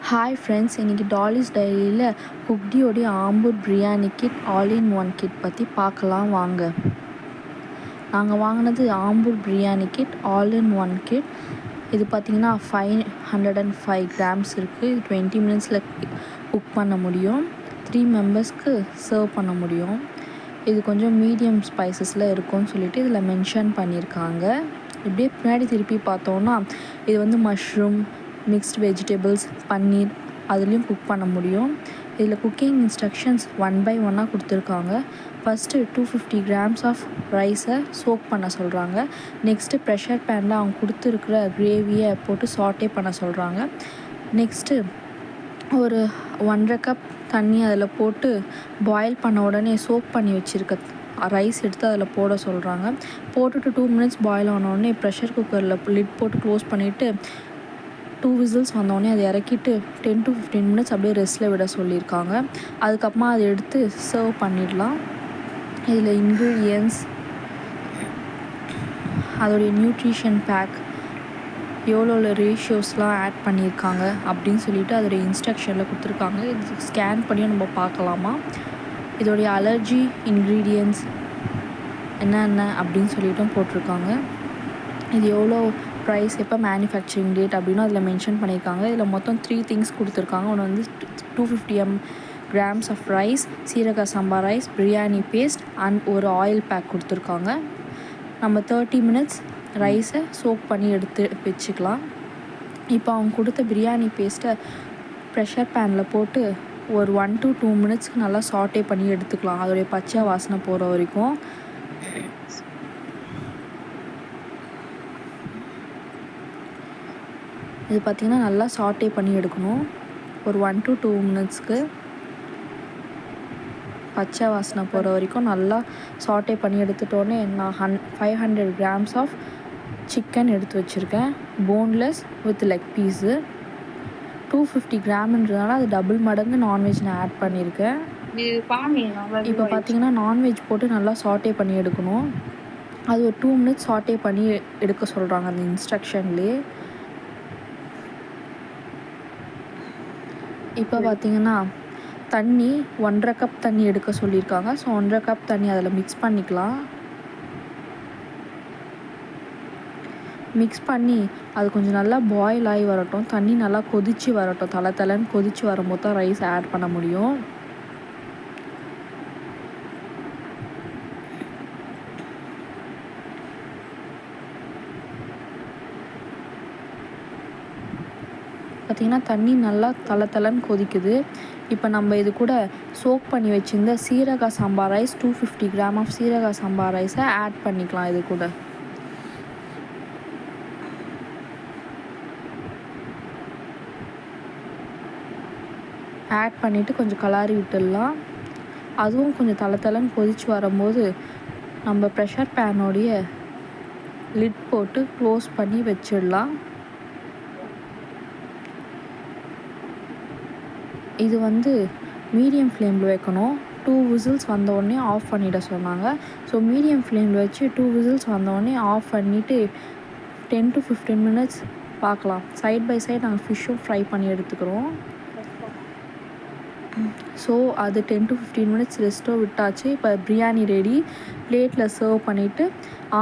Hi friends, இன்றைக்கி டாலிஸ் டைரியில் குக்டியோடைய Ambur biryani kit all in one kit பற்றி பார்க்கலாம் வாங்க. நாங்கள் வாங்கினது Ambur biryani kit all in one kit. இது பார்த்திங்கன்னா 505 grams இருக்குது. இது 20 minutesல குக் பண்ண முடியும். 3 மெம்பர்ஸ்க்கு சர்வ் பண்ண முடியும். இது கொஞ்சம் மீடியம் ஸ்பைசஸில் இருக்கும்னு சொல்லிட்டு இதில் மென்ஷன் பண்ணியிருக்காங்க. இப்படியே பின்னாடி திருப்பி பார்த்தோன்னா இது வந்து மஷ்ரூம், மிக்ஸ்ட் வெஜிடபிள்ஸ், பன்னீர் அதுலேயும் குக் பண்ண முடியும். இதில் குக்கிங் இன்ஸ்ட்ரக்ஷன்ஸ் 1 by 1 கொடுத்துருக்காங்க. ஃபஸ்ட்டு 250 grams ஆஃப் ரைஸை சோக் பண்ண சொல்கிறாங்க. நெக்ஸ்ட்டு ப்ரெஷர் பேனில் அவங்க கொடுத்துருக்குற கிரேவியை போட்டு சாட்டே பண்ண சொல்கிறாங்க. நெக்ஸ்ட்டு ஒரு 1.5 cup தண்ணி அதில் போட்டு பாயில் பண்ண உடனே சோக் பண்ணி வச்சுருக்க ரைஸ் எடுத்து அதில் போட சொல்கிறாங்க. போட்டுட்டு 2 minutes பாயில் ஆனோடனே ப்ரெஷர் குக்கரில் லிட் போட்டு க்ளோஸ் பண்ணிவிட்டு 2 whistles வந்தோடனே அதை இறக்கிட்டு 10 to 15 minutes அப்படியே ரெஸ்ட்டில் விட சொல்லியிருக்காங்க. அதுக்கப்புறமா அதை எடுத்து சர்வ் பண்ணிடலாம். இதில் இன்க்ரீடியன்ட்ஸ், அதோடைய நியூட்ரிஷன் பேக், எவ்வளோ ரேஷியோஸ்லாம் ஆட் பண்ணியிருக்காங்க அப்படின்னு சொல்லிட்டு அதோடைய இன்ஸ்ட்ரக்ஷனில் கொடுத்துருக்காங்க. இது ஸ்கேன் பண்ணியும் நம்ம பார்க்கலாமா. இதோடைய அலர்ஜி இன்க்ரீடியன்ட்ஸ் என்னென்ன அப்படின்னு சொல்லிட்டும் போட்டிருக்காங்க. இது எவ்வளோ ப்ரைஸ், எப்போ மேனுஃபேக்சரிங் டேட் அப்படின்னு அதில் மென்ஷன் பண்ணியிருக்காங்க. இதில் மொத்தம் 3 things கொடுத்துருக்காங்க. ஒன்று வந்து 250 grams ஆஃப் ரைஸ், சீரக சம்பா ரைஸ், பிரியாணி பேஸ்ட் அண்ட் ஒரு ஆயில் பேக் கொடுத்துருக்காங்க. நம்ம 30 minutes ரைஸை சோக் பண்ணி எடுத்து வச்சுக்கலாம். இப்போ அவங்க கொடுத்த பிரியாணி பேஸ்ட்டை ப்ரெஷர் பேனில் போட்டு ஒரு 1 to 2 minutesக்கு நல்லா சாட்டே பண்ணி எடுத்துக்கலாம். அதோடைய பச்சை வாசனை போகிற வரைக்கும். இது பார்த்திங்கன்னா நல்லா சாட்டே பண்ணி எடுக்கணும். ஒரு 1 to 2 minutesக்கு பச்சை வாசனை போகிற வரைக்கும் நல்லா சாட்டே பண்ணி எடுத்துட்டோன்னே நான் 500 grams ஆஃப் சிக்கன் எடுத்து வச்சுருக்கேன். Boneless with leg piece. 250 gramன்றதுனால அது டபுள் மடங்கு நான்வெஜ் நான் ஆட் பண்ணியிருக்கேன். இப்போ பார்த்திங்கன்னா நான்வெஜ் போட்டு நல்லா சாட்டே பண்ணி எடுக்கணும். அது ஒரு 2 minutes சாட்டே பண்ணி எடுக்க சொல்கிறாங்க அந்த இன்ஸ்ட்ரக்ஷன்லேயே. இப்போ பார்த்திங்கன்னா தண்ணி 1.5 cup தண்ணி எடுக்க சொல்லியிருக்காங்க. ஸோ 1.5 cup தண்ணி அதில் மிக்ஸ் பண்ணிக்கலாம். மிக்ஸ் பண்ணி அது கொஞ்சம் நல்லா பாயில் ஆகி வரட்டும். தண்ணி நல்லா கொதித்து வரட்டும். தலைன்னு கொதித்து வரும்போது தான் ரைஸ் ஆட் பண்ண முடியும். பார்த்திங்கன்னா தண்ணி நல்லா தலைன்னு கொதிக்குது. இப்போ நம்ம இது கூட சோக் பண்ணி வச்சுருந்த சீரக சம்பா ரைஸ் 250 grams ஆஃப் சீரக சம்பா ரைஸை ஆட் பண்ணிக்கலாம். இது கூட ஆட் பண்ணிவிட்டு கொஞ்சம் கலாரி விட்டுடலாம். அதுவும் கொஞ்சம் தலைன்னு கொதித்து வரும்போது நம்ம ப்ரெஷர் பேனோடைய லிட் போட்டு க்ளோஸ் பண்ணி வச்சிடலாம். இது வந்து மீடியம் ஃப்ளேமில் வைக்கணும். 2 whistles வந்தோடனே ஆஃப் பண்ணிட சொன்னாங்க. ஸோ மீடியம் ஃப்ளேமில் வச்சு 2 whistles வந்தோடனே ஆஃப் பண்ணிவிட்டு 10 to 15 minutes பார்க்கலாம். சைட் பை சைட் நாங்கள் ஃபிஷ்ஷும் ஃப்ரை பண்ணி எடுத்துக்கிறோம். ஸோ அது 10 to 15 minutes ரெஸ்ட்டோ விட்டாச்சு. இப்போ பிரியாணி ரெடி. பிளேட்டில் சர்வ் பண்ணிவிட்டு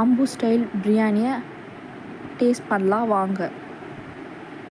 ஆம்பூர் ஸ்டைல் பிரியாணியை டேஸ்ட் பண்ணலாம் வாங்க.